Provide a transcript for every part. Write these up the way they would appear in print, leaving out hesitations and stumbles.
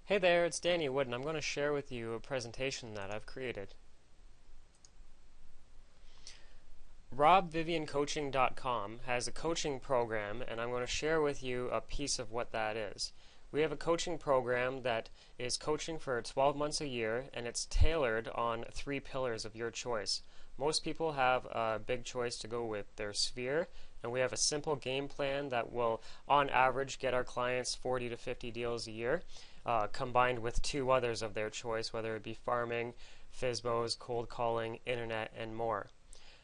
Hey there, it's Danny Wood, and I'm going to share with you a presentation that I've created. RobVivianCoaching.com has a coaching program, and I'm going to share with you a piece of what that is. We have a coaching program that is coaching for 12 months a year, and it's tailored on 3 pillars of your choice. Most people have a big choice to go with their sphere, and we have a simple game plan that will, on average, get our clients 40 to 50 deals a year, combined with 2 others of their choice, whether it be farming, FSBOs, cold calling, internet, and more.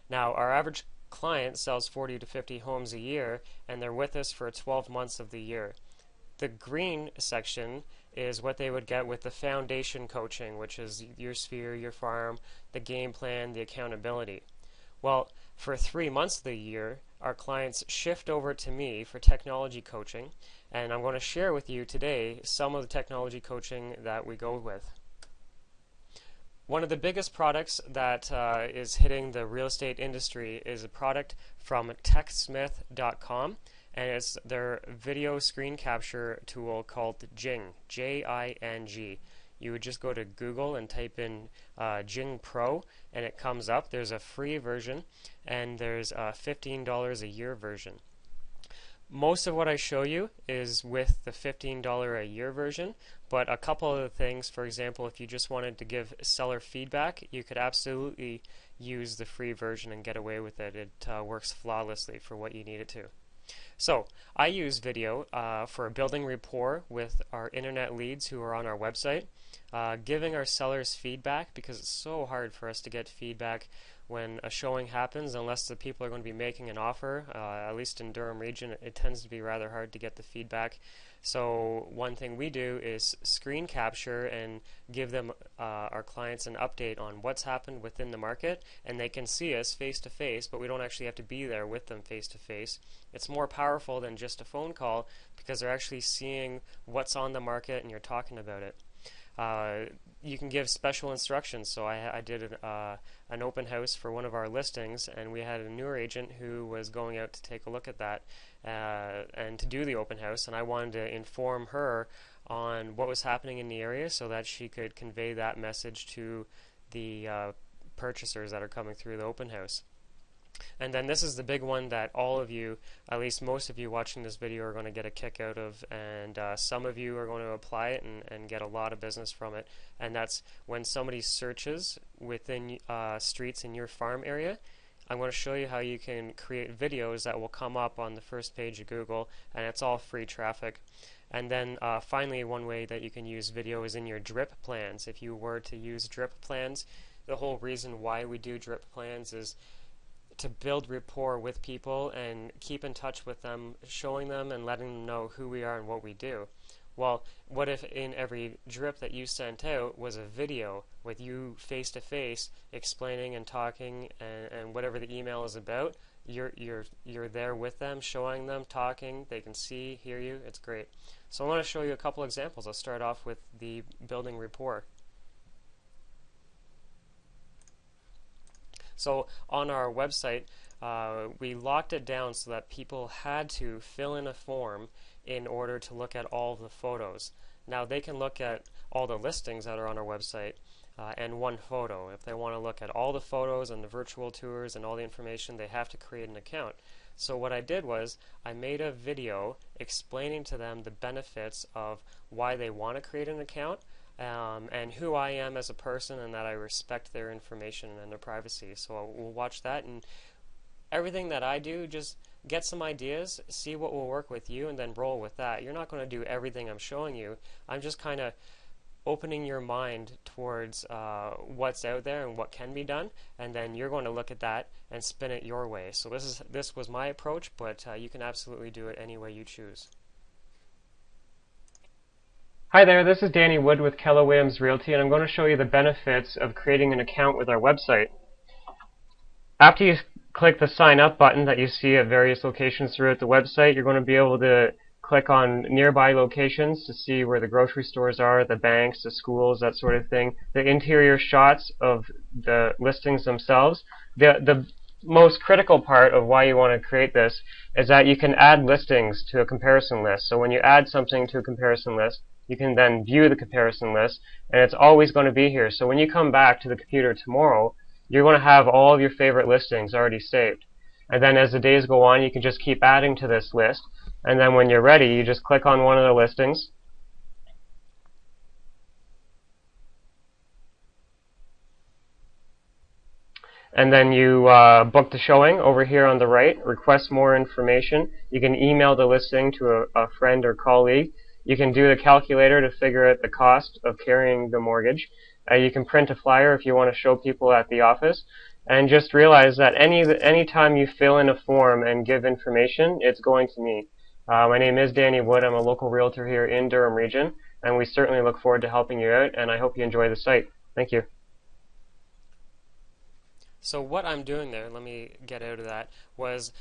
Now, our average client sells 40 to 50 homes a year, and they're with us for 12 months of the year. The green section is what they would get with the foundation coaching, which is your sphere, your farm, the game plan, the accountability. Well, for 3 months of the year, our clients shift over to me for technology coaching, and I'm going to share with you today some of the technology coaching that we go with. One of the biggest products that is hitting the real estate industry is a product from techsmith.com, and it's their video screen capture tool called Jing, J-I-N-G. You would just go to Google and type in JingPro, and it comes up. There's a free version, and there's a $15 a year version. Most of what I show you is with the $15 a year version, but a couple of the things, for example, if you just wanted to give seller feedback, you could absolutely use the free version and get away with it. It works flawlessly for what you need it to. So, I use video for building rapport with our internet leads who are on our website, giving our sellers feedback, because it's so hard for us to get feedback when a showing happens, unless the people are going to be making an offer. At least in Durham region, it tends to be rather hard to get the feedback. So one thing we do is screen capture and give them, our clients, an update on what's happened within the market, and they can see us face to face, but we don't actually have to be there with them face to face. It's more powerful than just a phone call because they're actually seeing what's on the market and you're talking about it. You can give special instructions. So I did an open house for one of our listings, and we had a newer agent who was going out to take a look at that and to do the open house, and I wanted to inform her on what was happening in the area so that she could convey that message to the purchasers that are coming through the open house. And then this is the big one that all of you, at least most of you watching this video, are going to get a kick out of, and some of you are going to apply it and get a lot of business from it. And that's when somebody searches within streets in your farm area. I'm going to show you how you can create videos that will come up on the first page of Google, and it's all free traffic. And then finally, one way that you can use video is in your drip plans. If you were to use drip plans, the whole reason why we do drip plans is to build rapport with people and keep in touch with them, showing them and letting them know who we are and what we do. Well, what if in every drip that you sent out was a video with you face to face explaining and talking and whatever the email is about, you're there with them, showing them, talking, they can see, hear you. It's great. So I want to show you a couple examples. I'll start off with the building rapport. So on our website, we locked it down so that people had to fill in a form in order to look at all the photos. Now they can look at all the listings that are on our website and one photo. If they want to look at all the photos and the virtual tours and all the information, they have to create an account. So what I did was I made a video explaining to them the benefits of why they want to create an account, and who I am as a person, and that I respect their information and their privacy. So we'll watch that, and everything that I do, just get some ideas, see what will work with you, and then roll with that. You're not going to do everything I'm showing you. I'm just kind of opening your mind towards what's out there and what can be done, and then you're going to look at that and spin it your way. So this was my approach, but you can absolutely do it any way you choose. Hi there, this is Danny Wood with Keller Williams Realty, and I'm going to show you the benefits of creating an account with our website. After you click the sign up button that you see at various locations throughout the website, you're going to be able to click on nearby locations to see where the grocery stores are, the banks, the schools, that sort of thing. The interior shots of the listings themselves. The most critical part of why you want to create this is that you can add listings to a comparison list. So when you add something to a comparison list, you can then view the comparison list, and it's always going to be here. So when you come back to the computer tomorrow, you're going to have all of your favorite listings already saved. And then as the days go on, you can just keep adding to this list, and then when you're ready, you just click on one of the listings, and then you book the showing over here on the right, request more information. You can email the listing to a friend or colleague. You can do the calculator to figure out the cost of carrying the mortgage. You can print a flyer if you want to show people at the office. And just realize that any time you fill in a form and give information, it's going to me. My name is Danny Wood. I'm a local realtor here in Durham region, and we certainly look forward to helping you out, and I hope you enjoy the site. Thank you. So what I'm doing there, let me get out of that, was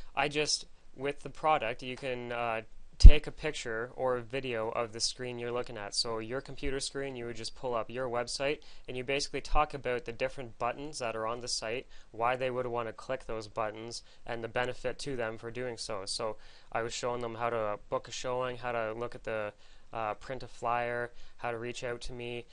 with the product, you can take a picture or a video of the screen you're looking at. So your computer screen, you would just pull up your website, and you basically talk about the different buttons that are on the site, why they would want to click those buttons, and the benefit to them for doing so. So I was showing them how to book a showing, how to look at the print a flyer, how to reach out to me.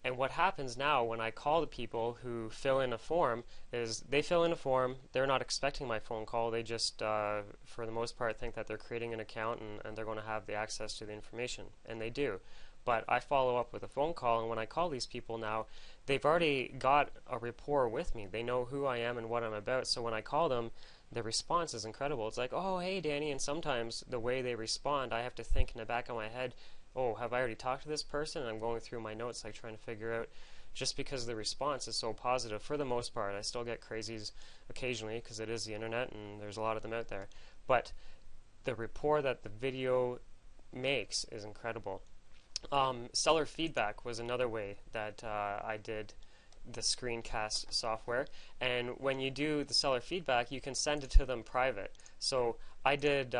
And what happens now when I call the people who fill in a form is they fill in a form, they're not expecting my phone call, they just, for the most part, think that they're creating an account and they're going to have the access to the information, and they do. But I follow up with a phone call, and when I call these people now, they've already got a rapport with me. They know who I am and what I'm about, so when I call them, the response is incredible. It's like, oh, hey, Danny, and sometimes the way they respond, I have to think in the back of my head, oh, have I already talked to this person? And I'm going through my notes, like trying to figure out, just because the response is so positive. For the most part, I still get crazies occasionally because it is the internet and there's a lot of them out there. But the rapport that the video makes is incredible. Seller feedback was another way that I did the screencast software. And when you do the seller feedback, you can send it to them private. So I did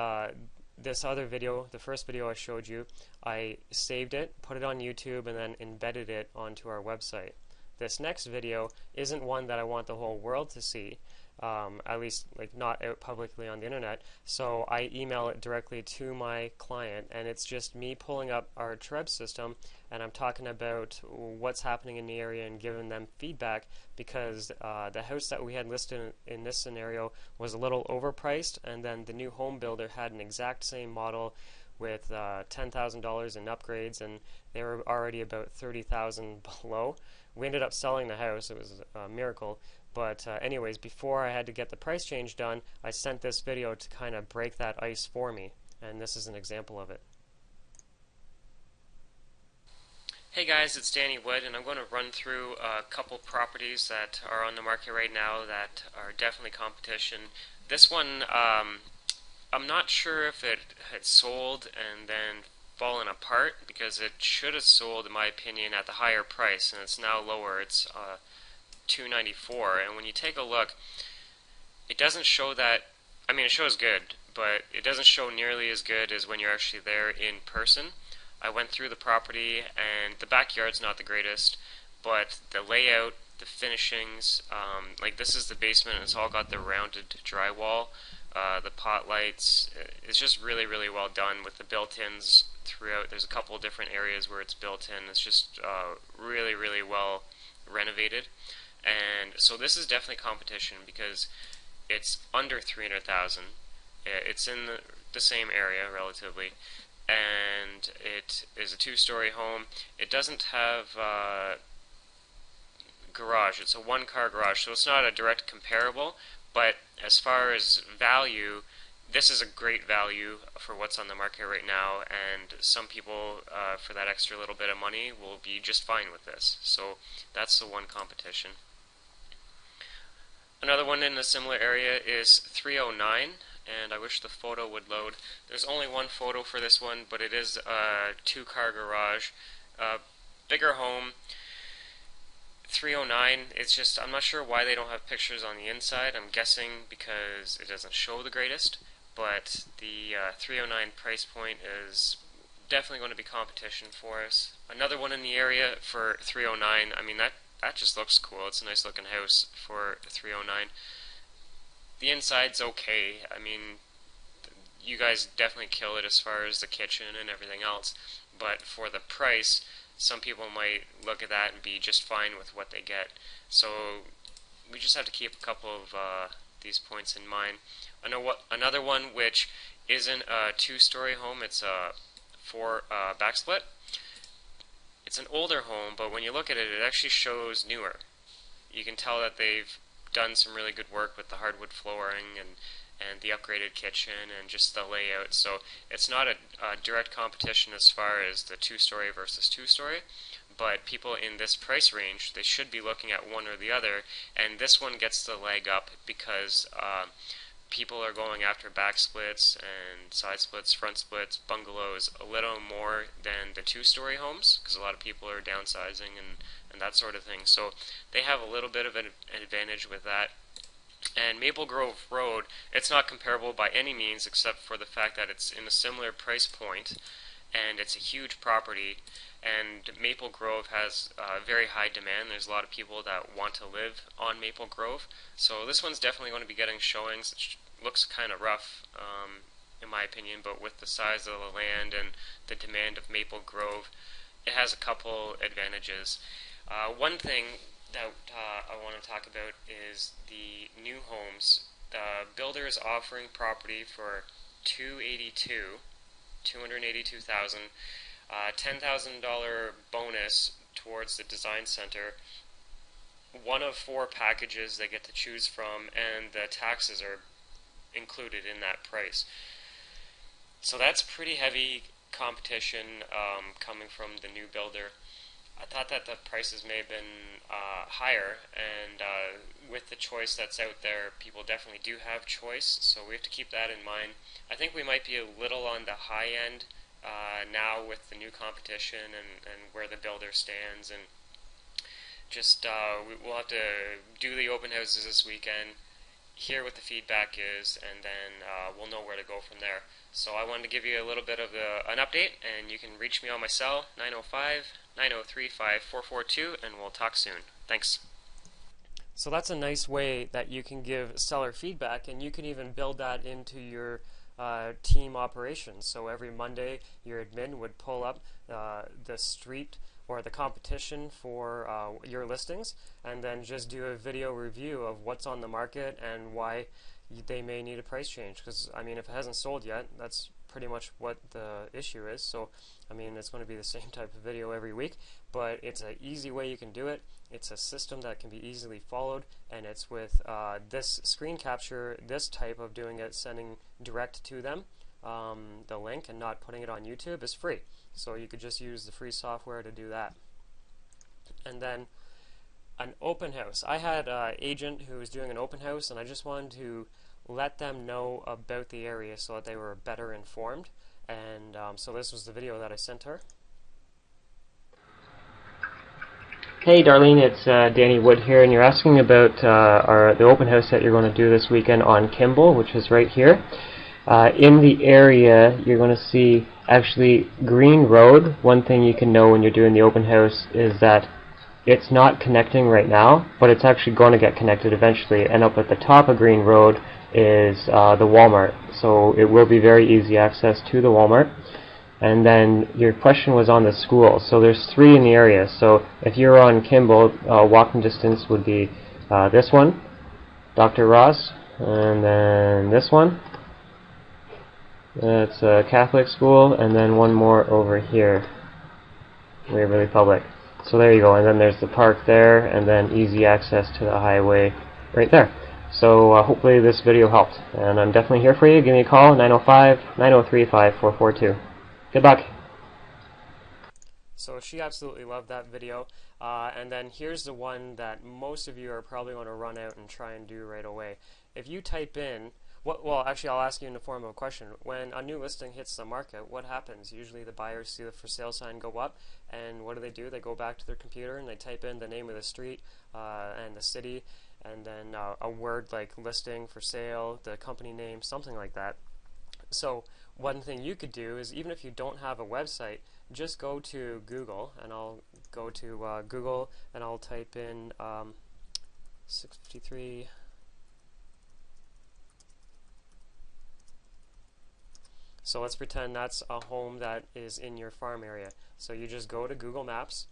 this other video, the first video I showed you, I saved it, put it on YouTube, and then embedded it onto our website. This next video isn't one that I want the whole world to see, at least like not out publicly on the internet, so I email it directly to my client, and it's just me pulling up our Treb system, and I'm talking about what's happening in the area and giving them feedback, because the house that we had listed in this scenario was a little overpriced, and then the new home builder had an exact same model with $10,000 in upgrades, and they were already about $30,000 below. We ended up selling the house. It was a miracle. But anyways, before I had to get the price change done, I sent this video to kind of break that ice for me, and this is an example of it. Hey guys, it's Danny Wood, and I'm going to run through a couple properties that are on the market right now that are definitely competition. This one, I'm not sure if it had sold and then fallen apart, because it should have sold, in my opinion, at the higher price, and it's now lower. It's $294, and when you take a look, it doesn't show that. I mean, it shows good, but it doesn't show nearly as good as when you're actually there in person. I went through the property, and the backyard's not the greatest, but the layout, the finishings, like this is the basement, and it's all got the rounded drywall, the pot lights. It's just really, really well done with the built-ins throughout. There's a couple of different areas where it's built in. It's just really, really well renovated. And so this is definitely competition because it's under $300,000. It's in the same area relatively, and it is a two-story home. It doesn't have garage. It's a one-car garage, so it's not a direct comparable, but as far as value, this is a great value for what's on the market right now, and some people, for that extra little bit of money, will be just fine with this. So that's the one competition. Another one in a similar area is 309, and I wish the photo would load. There's only one photo for this one, but it is a two-car garage, bigger home. 309, it's just, I'm not sure why they don't have pictures on the inside. I'm guessing because it doesn't show the greatest, but the 309 price point is definitely going to be competition for us. Another one in the area for 309, I mean, that just looks cool. It's a nice looking house for 309. The inside's okay. I mean, you guys definitely kill it as far as the kitchen and everything else, but for the price, some people might look at that and be just fine with what they get. So we just have to keep a couple of these points in mind. Another one which isn't a two-story home, it's a backsplit. It's an older home, but when you look at it, it actually shows newer. You can tell that they've done some really good work with the hardwood flooring and the upgraded kitchen and just the layout. So it's not a direct competition as far as the two-story versus two-story, but people in this price range, they should be looking at one or the other, and this one gets the leg up because people are going after back splits and side splits, front splits, bungalows a little more than the two-story homes, because a lot of people are downsizing and that sort of thing. So they have a little bit of an advantage with that. And Maple Grove Road, it's not comparable by any means, except for the fact that it's in a similar price point, and it's a huge property. And Maple Grove has very high demand. There's a lot of people that want to live on Maple Grove. So this one's definitely going to be getting showings. It looks kind of rough, in my opinion, but with the size of the land and the demand of Maple Grove, it has a couple advantages. One thing that I want to talk about is the new homes. The builder is offering property for $282,000, $10,000 bonus towards the design center, one of 4 packages they get to choose from, and the taxes are included in that price. So that's pretty heavy competition coming from the new builder. I thought that the prices may have been higher, and with the choice that's out there, people definitely do have choice, so we have to keep that in mind. I think we might be a little on the high end now with the new competition and where the builder stands, and just we'll have to do the open houses this weekend, hear what the feedback is, and then we'll know where to go from there. So I wanted to give you a little bit of an update, and you can reach me on my cell, 905-903-5442, and we'll talk soon. Thanks. So that's a nice way that you can give seller feedback, and you can even build that into your team operations. So every Monday, your admin would pull up the street or the competition for your listings, and then just do a video review of what's on the market and why they may need a price change. Because, I mean, if it hasn't sold yet, that's pretty much what the issue is. So, I mean, it's going to be the same type of video every week, but it's an easy way you can do it. It's a system that can be easily followed, and it's with this screen capture, this type of doing it, sending direct to them. The link and not putting it on YouTube is free. So you could just use the free software to do that. And then an open house. I had an agent who was doing an open house, and I just wanted to let them know about the area so that they were better informed. And so this was the video that I sent her. Hey Darlene, it's Danny Wood here, and you're asking about the open house that you're going to do this weekend on Kimball, which is right here. In the area, you're going to see actually Green Road. One thing you can know when you're doing the open house is that it's not connecting right now, but it's actually going to get connected eventually, and up at the top of Green Road is the Walmart. So it will be very easy access to the Walmart. And then your question was on the school. So there's 3 in the area. So if you're on Kimball, walking distance would be this one, Dr. Ross, and then this one. That's a Catholic school, and then one more over here, Waverly Public. So there you go, and then there's the park there, and then easy access to the highway right there. So hopefully this video helped, and I'm definitely here for you. Give me a call, 905-903-5442. Good luck. So she absolutely loved that video, and then here's the one that most of you are probably going to run out and try and do right away. If you type in, well, actually I'll ask you in the form of a question. When a new listing hits the market, what happens? Usually the buyers see the for sale sign go up, and what do? They go back to their computer and they type in the name of the street and the city, and then a word like listing, for sale, the company name, something like that. So one thing you could do is, even if you don't have a website, just go to Google, and I'll go to Google and I'll type in 653. So let's pretend that's a home that is in your farm area. So you just go to Google Maps,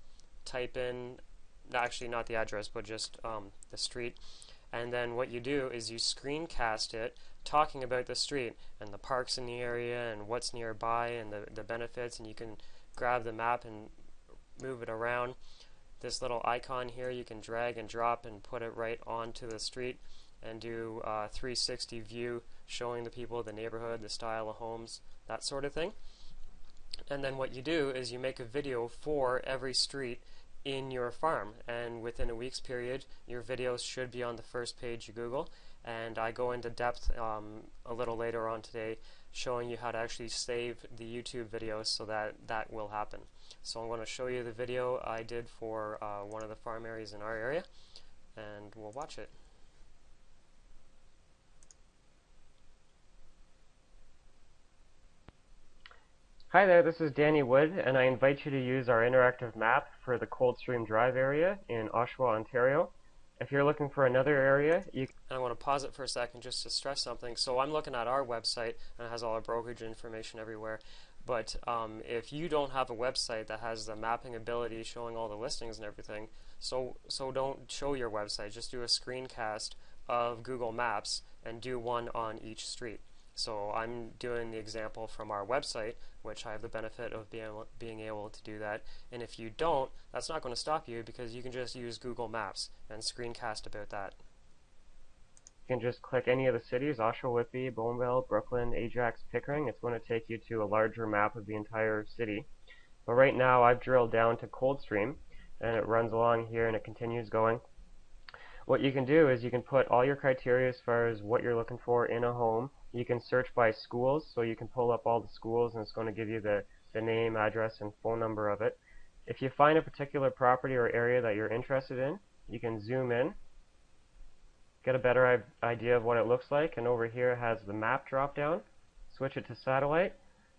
type in, actually not the address, but just the street, and then what you do is you screencast it talking about the street and the parks in the area and what's nearby and the benefits, and you can grab the map and move it around. This little icon here you can drag and drop and put it right onto the street and do a 360 view showing the people, the neighborhood, the style of homes, that sort of thing. And then what you do is you make a video for every street in your farm, and within a week's period your videos should be on the first page of Google. And I go into depth a little later on today showing you how to actually save the YouTube videos so that that will happen. So I'm going to show you the video I did for one of the farm areas in our area, and we'll watch it. Hi there, this is Danny Wood, and I invite you to use our interactive map for the Coldstream Drive area in Oshawa, Ontario. If you're looking for another area, and I want to pause it for a second just to stress something. So I'm looking at our website, and it has all our brokerage information everywhere. But if you don't have a website that has the mapping ability showing all the listings and everything, so don't show your website. Just do a screencast of Google Maps and do one on each street. So I'm doing the example from our website, which I have the benefit of being able to do that. And if you don't, that's not going to stop you, because you can just use Google Maps and screencast about that. You can just click any of the cities: Oshawa, Whitby, Boneville, Brooklyn, Ajax, Pickering. It's going to take you to a larger map of the entire city. But right now I've drilled down to Coldstream, and it runs along here and it continues going. What you can do is you can put all your criteria as far as what you're looking for in a home. You can search by schools, so you can pull up all the schools and it's going to give you the name, address, and phone number of it. If you find a particular property or area that you're interested in, you can zoom in, get a better idea of what it looks like, and over here it has the map drop down. Switch it to satellite,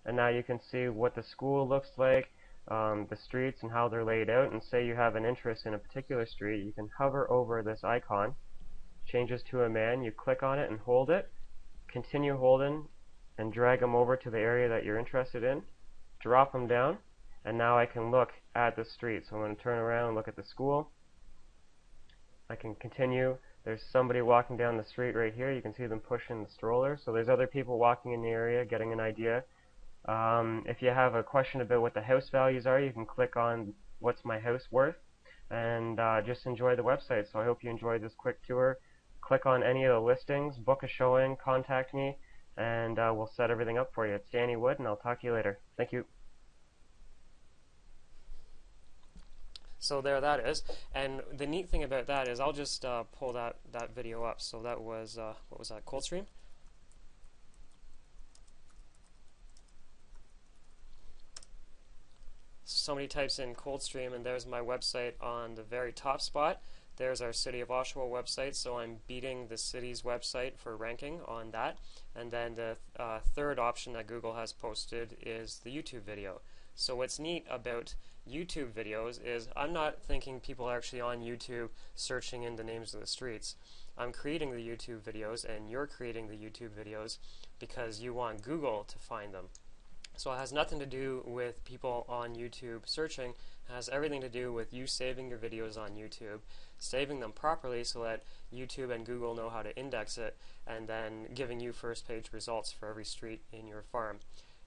and now you can see what the school looks like, the streets and how they're laid out. And say you have an interest in a particular street, you can hover over this icon, changes to a man, you click on it and hold it, continue holding and drag them over to the area that you're interested in, drop them down, and now I can look at the street. So I'm going to turn around and look at the school. I can continue. There's somebody walking down the street right here. You can see them pushing the stroller. So there's other people walking in the area, getting an idea. If you have a question about what the house values are, you can click on what's my house worth, and just enjoy the website. So I hope you enjoyed this quick tour. Click on any of the listings, book a showing, contact me, and we'll set everything up for you. It's Danny Wood, and I'll talk to you later. Thank you. So there that is, and the neat thing about that is I'll just pull that video up. So that was, what was that, Coldstream? Somebody types in Coldstream, and there's my website on the very top spot. There's our City of Oshawa website, so I'm beating the city's website for ranking on that. And then the third option that Google has posted is the YouTube video. So what's neat about YouTube videos is I'm not thinking people are actually on YouTube searching in the names of the streets. I'm creating the YouTube videos, and you're creating the YouTube videos because you want Google to find them. So it has nothing to do with people on YouTube searching. It has everything to do with you saving your videos on YouTube, saving them properly so that YouTube and Google know how to index it, and then giving you first page results for every street in your farm.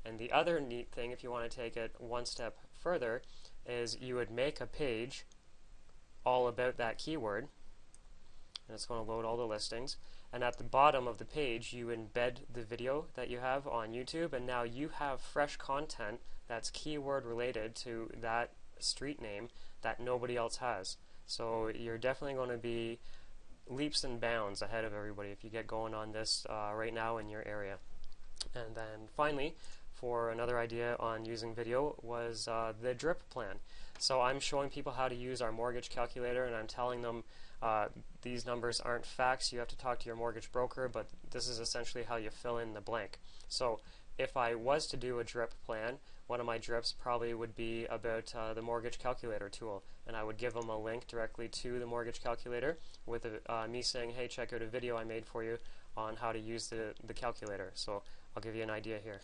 And the other neat thing, if you want to take it one step further, is you would make a page all about that keyword, and it's going to load all the listings. And at the bottom of the page, you embed the video that you have on YouTube, and now you have fresh content that's keyword related to that street name that nobody else has. So you're definitely going to be leaps and bounds ahead of everybody if you get going on this right now in your area. And then finally, for another idea on using video was the drip plan. So I'm showing people how to use our mortgage calculator, and I'm telling them these numbers aren't facts. You have to talk to your mortgage broker, but this is essentially how you fill in the blank. So if I was to do a drip plan, one of my drips probably would be about the mortgage calculator tool, and I would give them a link directly to the mortgage calculator with me saying, hey, check out a video I made for you on how to use the calculator. So I'll give you an idea here.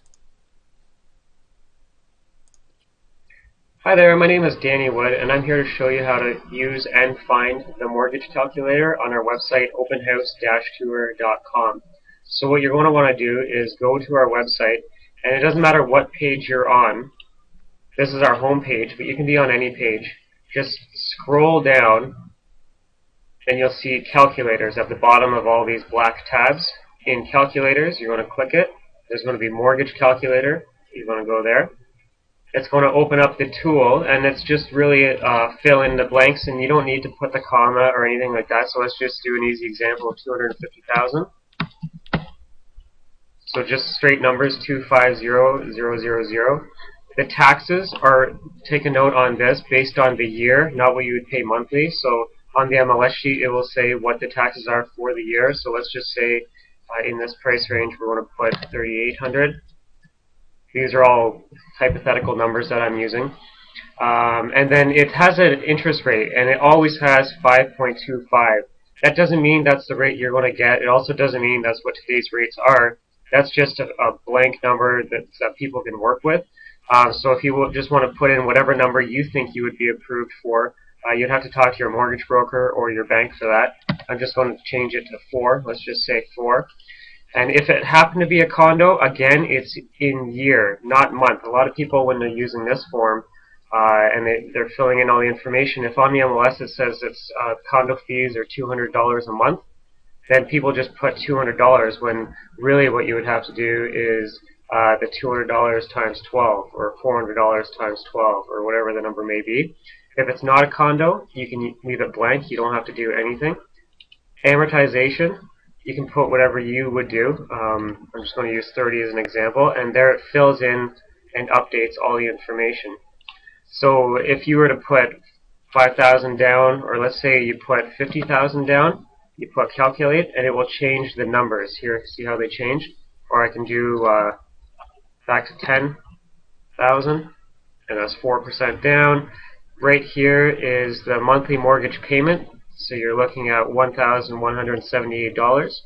Hi there, my name is Danny Wood, and I'm here to show you how to use and find the mortgage calculator on our website, openhouse-tour.com. So what you're going to want to do is go to our website, and it doesn't matter what page you're on. This is our home page, but you can be on any page. Just scroll down, and you'll see calculators at the bottom of all these black tabs. In calculators, you're going to click it. There's going to be mortgage calculator. You're going to go there. It's going to open up the tool, and it's just really fill in the blanks, and you don't need to put the comma or anything like that. So let's just do an easy example of 250,000. So just straight numbers, 250,000. The taxes are, take a note on this, based on the year, not what you would pay monthly. So on the MLS sheet, it will say what the taxes are for the year. So let's just say in this price range, we're going to put 3,800. These are all hypothetical numbers that I'm using. And then it has an interest rate, and it always has 5.25. That doesn't mean that's the rate you're going to get. It also doesn't mean that's what today's rates are. That's just a blank number that people can work with. So if you just want to put in whatever number you think you would be approved for, you'd have to talk to your mortgage broker or your bank for that. I'm just going to change it to 4. Let's just say 4. And if it happened to be a condo, again, it's in year, not month. A lot of people, when they're using this form, and they're filling in all the information, if on the MLS it says it's condo fees are $200 a month, then people just put $200 when really what you would have to do is the $200 times 12 or $400 times 12 or whatever the number may be. If it's not a condo, you can leave it blank. You don't have to do anything. Amortization, you can put whatever you would do. I'm just going to use 30 as an example, and there it fills in and updates all the information. So if you were to put 5,000 down, or let's say you put 50,000 down, you put calculate, and it will change the numbers. Here, see how they change? Or I can do back to 10,000, and that's 4% down. Right here is the monthly mortgage payment. So you're looking at $1,178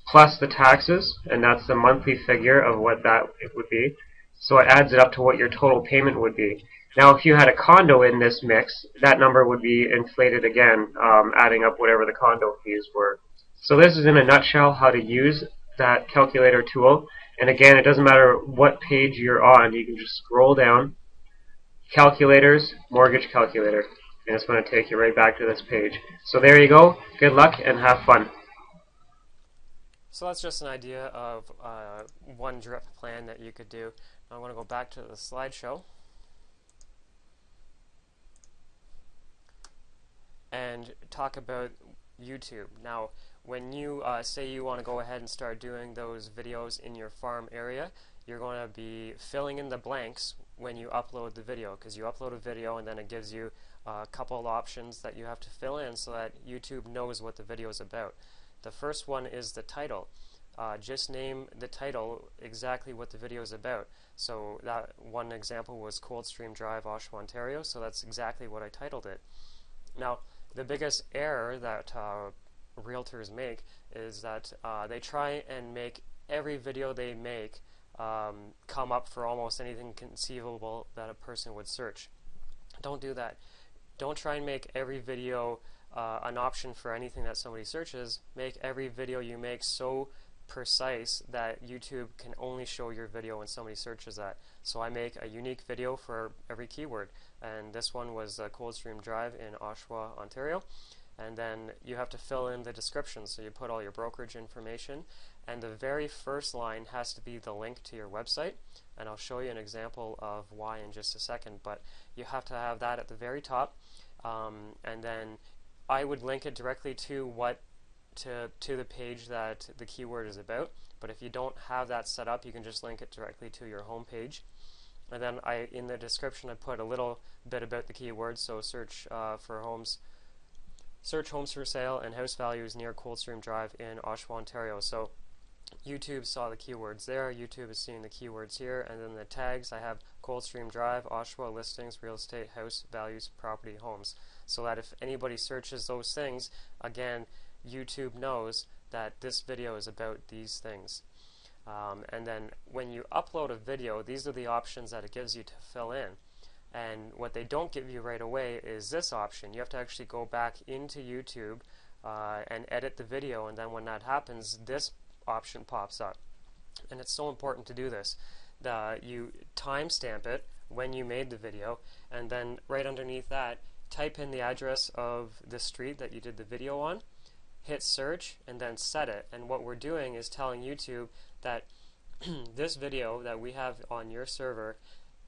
plus the taxes, and that's the monthly figure of what that it would be. So it adds it up to what your total payment would be. Now, if you had a condo in this mix, that number would be inflated again, adding up whatever the condo fees were. So this is in a nutshell how to use that calculator tool. And again, it doesn't matter what page you're on. You can just scroll down, calculators, mortgage calculator, and it's going to take you right back to this page. So there you go. Good luck and have fun. So that's just an idea of one drip plan that you could do. Now I want to go back to the slideshow and talk about YouTube. Now, when you say you want to go ahead and start doing those videos in your farm area, you're going to be filling in the blanks when you upload the video, because you upload a video and then it gives you a couple of options that you have to fill in so that YouTube knows what the video is about. The first one is the title. Just name the title exactly what the video is about. So that one example was Coldstream Drive, Oshawa, Ontario, so that's exactly what I titled it. Now, the biggest error that realtors make is that they try and make every video they make come up for almost anything conceivable that a person would search. Don't do that. Don't try and make every video an option for anything that somebody searches. Make every video you make so precise that YouTube can only show your video when somebody searches that. So I make a unique video for every keyword, and this one was Coldstream Drive in Oshawa, Ontario. And then you have to fill in the description, so you put all your brokerage information, and the very first line has to be the link to your website, and I'll show you an example of why in just a second, but you have to have that at the very top, and then I would link it directly to the page that the keyword is about. But if you don't have that set up, you can just link it directly to your home page. And then in the description I put a little bit about the keyword, so search homes for sale and house values near Coldstream Drive in Oshawa, Ontario. So YouTube saw the keywords there, YouTube is seeing the keywords here, and then the tags, I have Coldstream Drive, Oshawa, listings, real estate, house values, property, homes. So that if anybody searches those things, again, YouTube knows that this video is about these things. And then when you upload a video, these are the options that it gives you to fill in. And what they don't give you right away is this option. You have to actually go back into YouTube and edit the video, and then when that happens, this option pops up. And it's so important to do this. You timestamp it when you made the video, and then right underneath that, type in the address of the street that you did the video on, hit search, and then set it. And what we're doing is telling YouTube that this video that we have on your server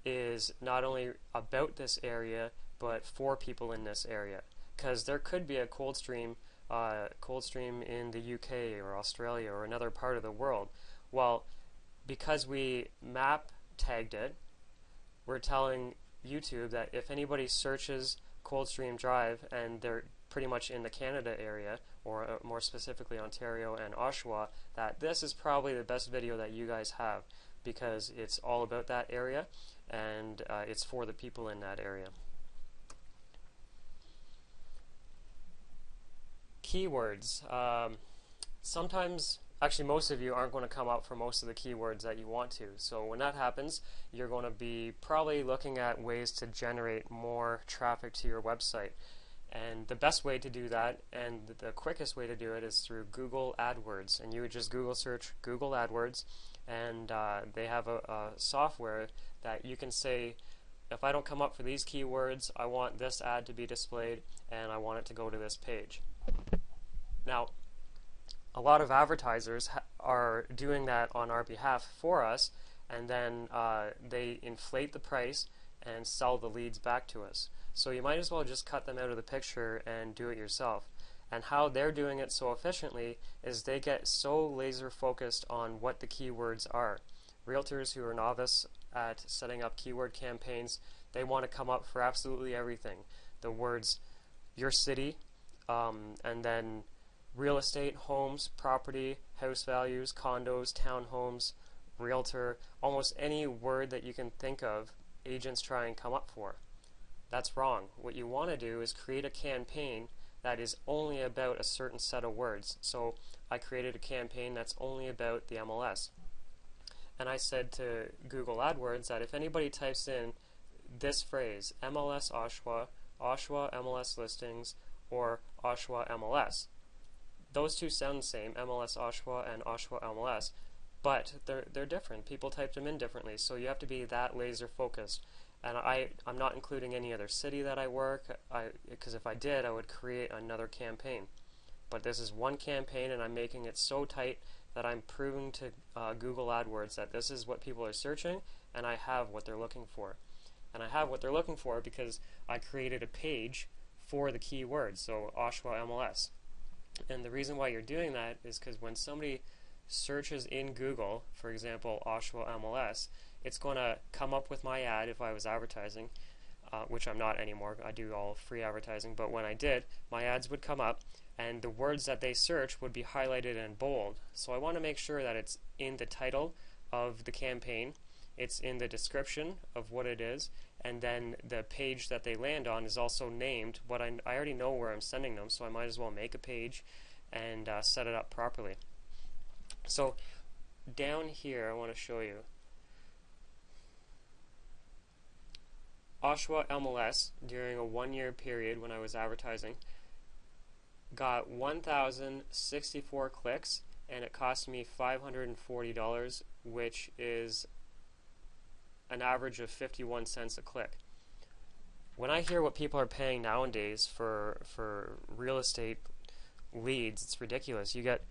is not only about this area, but for people in this area. Because there could be a cold stream in the UK or Australia or another part of the world. Well, because we map tagged it, we're telling YouTube that if anybody searches Coldstream Drive and they're pretty much in the Canada area, or more specifically Ontario and Oshawa, that this is probably the best video that you guys have, because it's all about that area and it's for the people in that area. Keywords. Sometimes, actually most of you aren't going to come up for most of the keywords that you want to. So when that happens, you're going to be probably looking at ways to generate more traffic to your website. And the best way to do that, and the quickest way to do it, is through Google AdWords. And you would just Google search Google AdWords, and they have a software that you can say, if I don't come up for these keywords, I want this ad to be displayed, and I want it to go to this page. Now, a lot of advertisers are doing that on our behalf for us, and then they inflate the price and sell the leads back to us. So you might as well just cut them out of the picture and do it yourself. And how they're doing it so efficiently is they get so laser focused on what the keywords are. Realtors who are novice at setting up keyword campaigns, they want to come up for absolutely everything. The words your city, and then real estate, homes, property, house values, condos, townhomes, realtor, almost any word that you can think of, agents try and come up for. That's wrong. What you want to do is create a campaign that is only about a certain set of words. So I created a campaign that's only about the MLS. And I said to Google AdWords that if anybody types in this phrase, MLS Oshawa, Oshawa MLS listings, or Oshawa MLS, those two sound the same, MLS Oshawa and Oshawa MLS, but they're different. People typed them in differently, so you have to be that laser focused. And I'm not including any other city that I work, because if I did, I would create another campaign. But this is one campaign, and I'm making it so tight that I'm proving to Google AdWords that this is what people are searching, and I have what they're looking for. And I have what they're looking for because I created a page for the keywords, so Oshawa MLS. And the reason why you're doing that is because when somebody searches in Google, for example, Oshawa MLS, it's going to come up with my ad if I was advertising, which I'm not anymore. I do all free advertising, but when I did, my ads would come up, and the words that they search would be highlighted in bold. So I want to make sure that it's in the title of the campaign, it's in the description of what it is, and then the page that they land on is also named. What I already know where I'm sending them, so I might as well make a page and set it up properly. So down here, I want to show you Oshawa MLS during a 1-year period when I was advertising got 1,064 clicks, and it cost me $540, which is an average of 51 cents a click. When I hear what people are paying nowadays for real estate leads, it's ridiculous. You get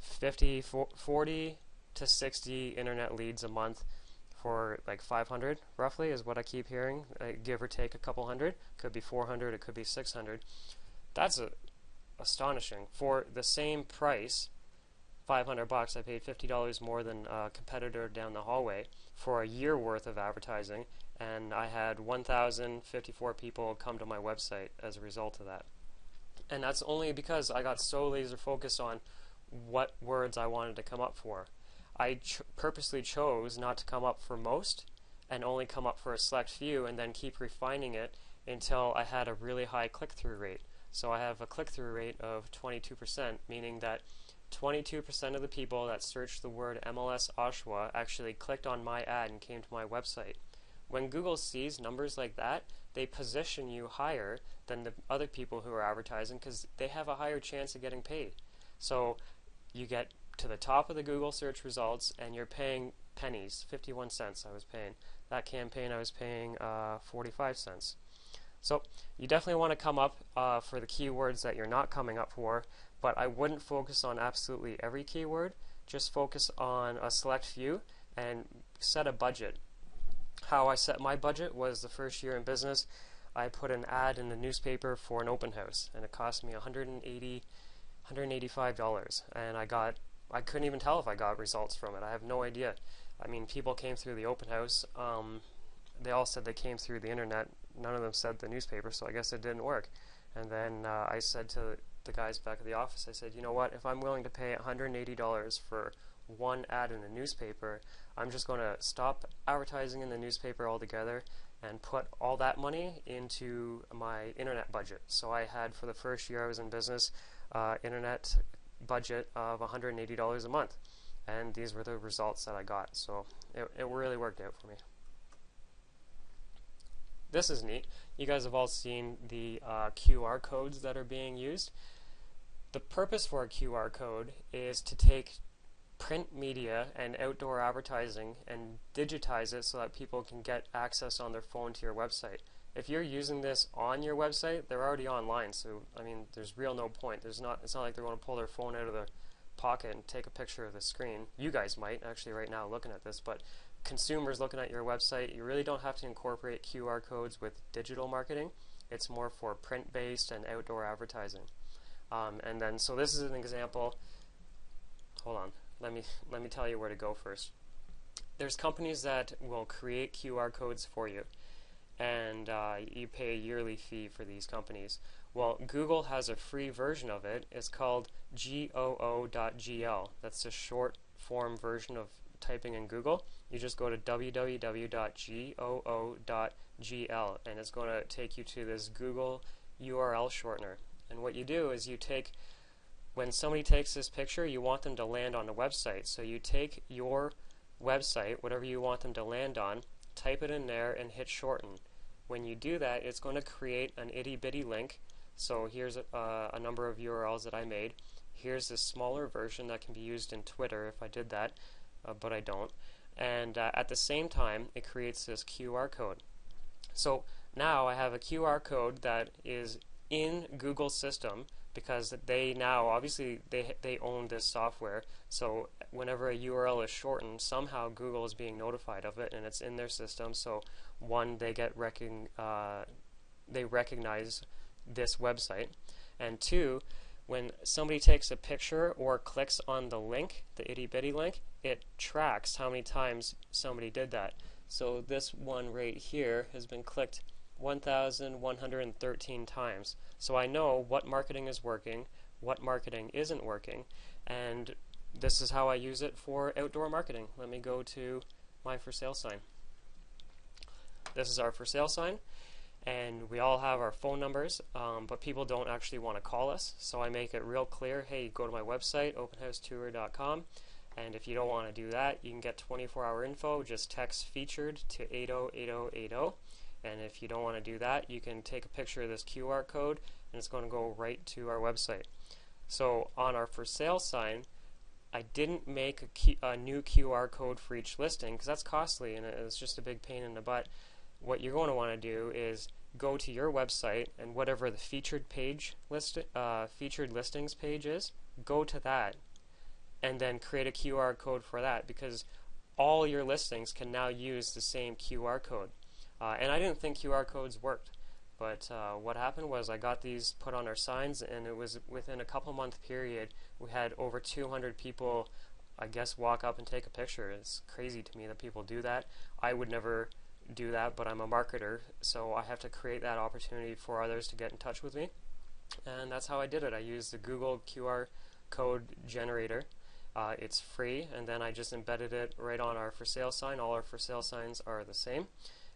40 to 60 internet leads a month for like 500, roughly, is what I keep hearing, give or take a couple hundred. Could be 400, it could be 600. That's astonishing. For the same price, $500, I paid $50 more than a competitor down the hallway for a year worth of advertising, and I had 1,054 people come to my website as a result of that. And that's only because I got so laser focused on what words I wanted to come up for. I purposely chose not to come up for most and only come up for a select few, and then keep refining it until I had a really high click-through rate. So I have a click-through rate of 22%, meaning that 22% of the people that searched the word MLS Oshawa actually clicked on my ad and came to my website, when Google sees numbers like that, they position you higher than the other people who are advertising because they have a higher chance of getting paid. So you get to the top of the Google search results and you're paying pennies, 51 cents I was paying. That campaign I was paying 45 cents. So you definitely want to come up for the keywords that you're not coming up for, but I wouldn't focus on absolutely every keyword. Just focus on a select few and set a budget. How I set my budget was the first year in business, I put an ad in the newspaper for an open house, and it cost me $185, and I couldn't even tell if I got results from it. I have no idea. I mean, people came through the open house. They all said they came through the internet. None of them said the newspaper, so I guess it didn't work. And then I said to the guys back at the office, I said, you know what, if I'm willing to pay $180 for one ad in the newspaper, I'm just going to stop advertising in the newspaper altogether and put all that money into my internet budget. So I had, for the first year I was in business, internet budget of $180 a month. And these were the results that I got. So it really worked out for me. This is neat. You guys have all seen the QR codes that are being used. The purpose for a QR code is to take print media and outdoor advertising and digitize it so that people can get access on their phone to your website. If you're using this on your website, they're already online, so I mean, there's no point. It's not like they're going to pull their phone out of their pocket and take a picture of the screen. You guys might actually right now looking at this, but consumers looking at your website, you really don't have to incorporate QR codes with digital marketing. It's more for print-based and outdoor advertising. And then, so this is an example. Hold on. Let me tell you where to go first. There's companies that will create QR codes for you, and you pay a yearly fee for these companies. Well, Google has a free version of it. It's called goo.gl. That's a short form version of typing in Google. You just go to www.goo.gl, and it's going to take you to this Google URL shortener. And what you do is when somebody takes this picture, you want them to land on a website. So you take your website, whatever you want them to land on, type it in there and hit shorten. When you do that, it's going to create an itty bitty link. So here's a number of URLs that I made. Here's this smaller version that can be used in Twitter if I did that, but I don't. And at the same time, it creates this QR code. So now I have a QR code that is in Google's system, because they now, obviously, they own this software. So whenever a URL is shortened, somehow Google is being notified of it, and it's in their system. So one, they recognize this website, and two, when somebody takes a picture or clicks on the link, the itty bitty link, it tracks how many times somebody did that. So this one right here has been clicked 1,113 times. So I know what marketing is working, what marketing isn't working, and this is how I use it for outdoor marketing. Let me go to my for sale sign. This is our for sale sign, and we all have our phone numbers, but people don't actually want to call us, so I make it real clear. Hey, go to my website, openhousetour.com, and if you don't want to do that, you can get 24-hour info. Just text featured to 808080. And if you don't want to do that, you can take a picture of this QR code, and it's going to go right to our website. So on our for sale sign, I didn't make a new QR code for each listing, because that's costly and it's just a big pain in the butt. What you're going to want to do is go to your website, and whatever the featured listings page is, go to that, and then create a QR code for that, because all your listings can now use the same QR code. And I didn't think QR codes worked, but what happened was I got these put on our signs, and it was within a couple-month period, we had over 200 people, I guess, walk up and take a picture. It's crazy to me that people do that. I would never do that, but I'm a marketer, so I have to create that opportunity for others to get in touch with me, and that's how I did it. I used the Google QR code generator. It's free, and then I just embedded it right on our for sale sign. All our for sale signs are the same.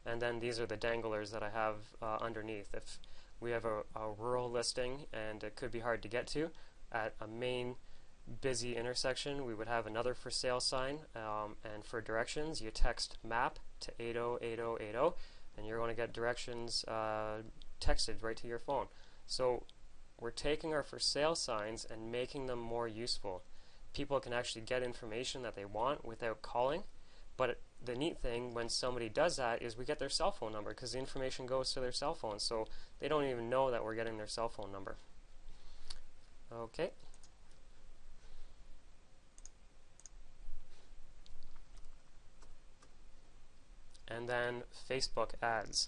And then these are the danglers that I have underneath. If we have a rural listing and it could be hard to get to at a main busy intersection, we would have another for sale sign, and for directions, you text map to 808080, and you're going to get directions texted right to your phone. So we're taking our for sale signs and making them more useful. People can actually get information that they want without calling, but the neat thing when somebody does that is we get their cell phone number, because the information goes to their cell phone, so they don't even know that we're getting their cell phone number. Okay. And then Facebook ads.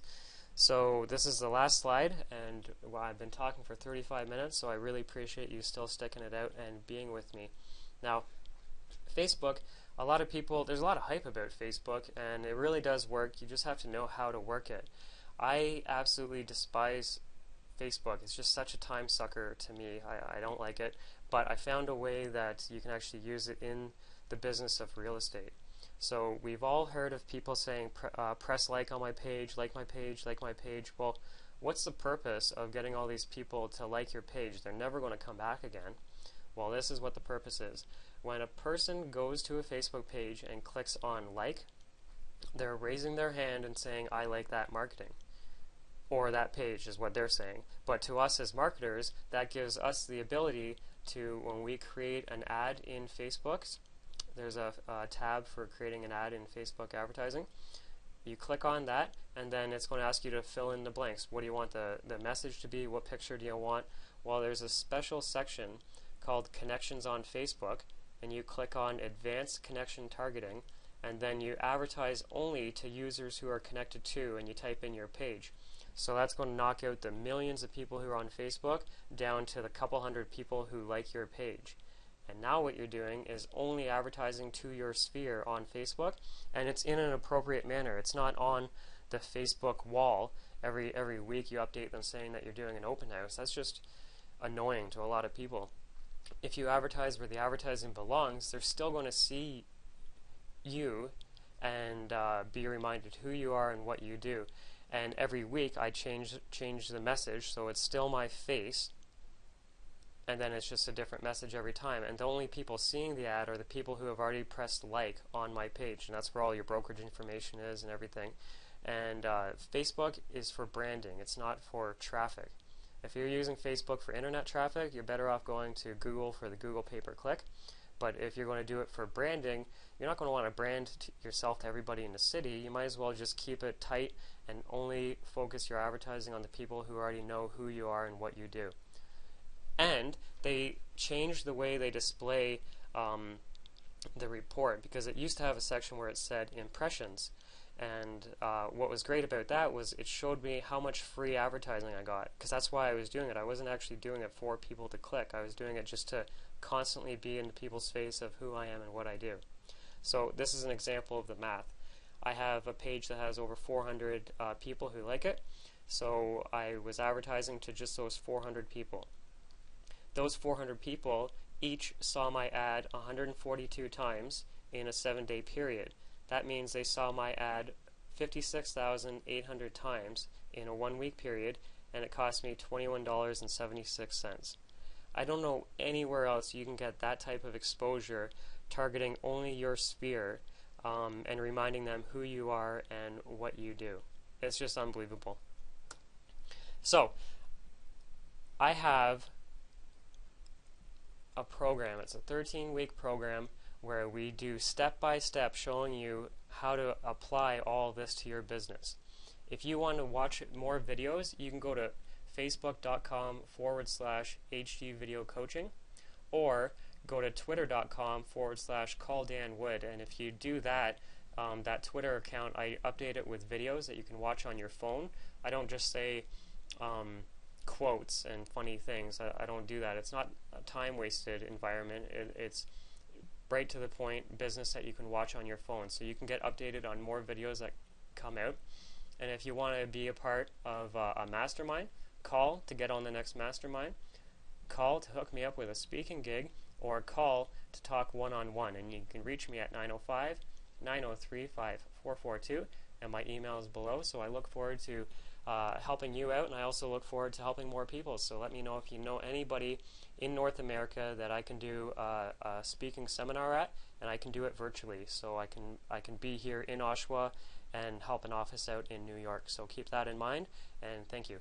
So this is the last slide, and well, I've been talking for 35 minutes, so I really appreciate you still sticking it out and being with me. Now, Facebook, a lot of people, there's a lot of hype about Facebook, and it really does work. You just have to know how to work it. I absolutely despise Facebook. It's just such a time sucker to me. I don't like it, but I found a way that you can actually use it in the business of real estate. So we've all heard of people saying, press like on my page, like my page, like my page. Well, what's the purpose of getting all these people to like your page? They're never going to come back again. Well, this is what the purpose is. When a person goes to a Facebook page and clicks on like, they're raising their hand and saying, I like that marketing. Or that page is what they're saying. But to us as marketers, that gives us the ability to, when we create an ad in Facebook, there's a tab for creating an ad in Facebook advertising. You click on that, and then it's going to ask you to fill in the blanks. What do you want the message to be? What picture do you want? Well, there's a special section called Connections on Facebook, and you click on Advanced Connection Targeting, and then you advertise only to users who are connected to, and you type in your page. So that's going to knock out the millions of people who are on Facebook down to the couple hundred people who like your page. And now what you're doing is only advertising to your sphere on Facebook, and it's in an appropriate manner. It's not on the Facebook wall. Every week you update them saying that you're doing an open house. That's just annoying to a lot of people. If you advertise where the advertising belongs, they're still going to see you and be reminded who you are and what you do. And every week I change the message, so it's still my face, and then it's just a different message every time. And the only people seeing the ad are the people who have already pressed like on my page, and that's where all your brokerage information is and everything. And Facebook is for branding. It's not for traffic. If you're using Facebook for internet traffic, you're better off going to Google for the Google pay-per-click. But if you're going to do it for branding, you're not going to want to brand yourself to everybody in the city. You might as well just keep it tight and only focus your advertising on the people who already know who you are and what you do. And they changed the way they display the report, because it used to have a section where it said impressions. And what was great about that was it showed me how much free advertising I got, because that's why I was doing it. I wasn't actually doing it for people to click. I was doing it just to constantly be in people's face of who I am and what I do. So this is an example of the math. I have a page that has over 400 people who like it, so I was advertising to just those 400 people. Those 400 people each saw my ad 142 times in a 7-day period. That means they saw my ad 56,800 times in a 1-week period, and it cost me $21.76. I don't know anywhere else you can get that type of exposure targeting only your sphere and reminding them who you are and what you do. It's just unbelievable. So, I have a program. It's a 13-week program where we do step-by-step showing you how to apply all this to your business. If you want to watch more videos, you can go to facebook.com/HD video coaching, or go to twitter.com/calldanwood. And if you do that, that Twitter account, I update it with videos that you can watch on your phone. I don't just say quotes and funny things. I don't do that. It's not a time-wasted environment. It's right to the point business that you can watch on your phone, so you can get updated on more videos that come out. And if you want to be a part of a mastermind, call to get on the next mastermind, call to hook me up with a speaking gig, or call to talk one-on-one. And you can reach me at 905-903-5442, and my email is below. So I look forward to helping you out, and I also look forward to helping more people. So let me know if you know anybody in North America that I can do a speaking seminar at, and I can do it virtually. So I can be here in Oshawa and help an office out in New York. So keep that in mind, and thank you.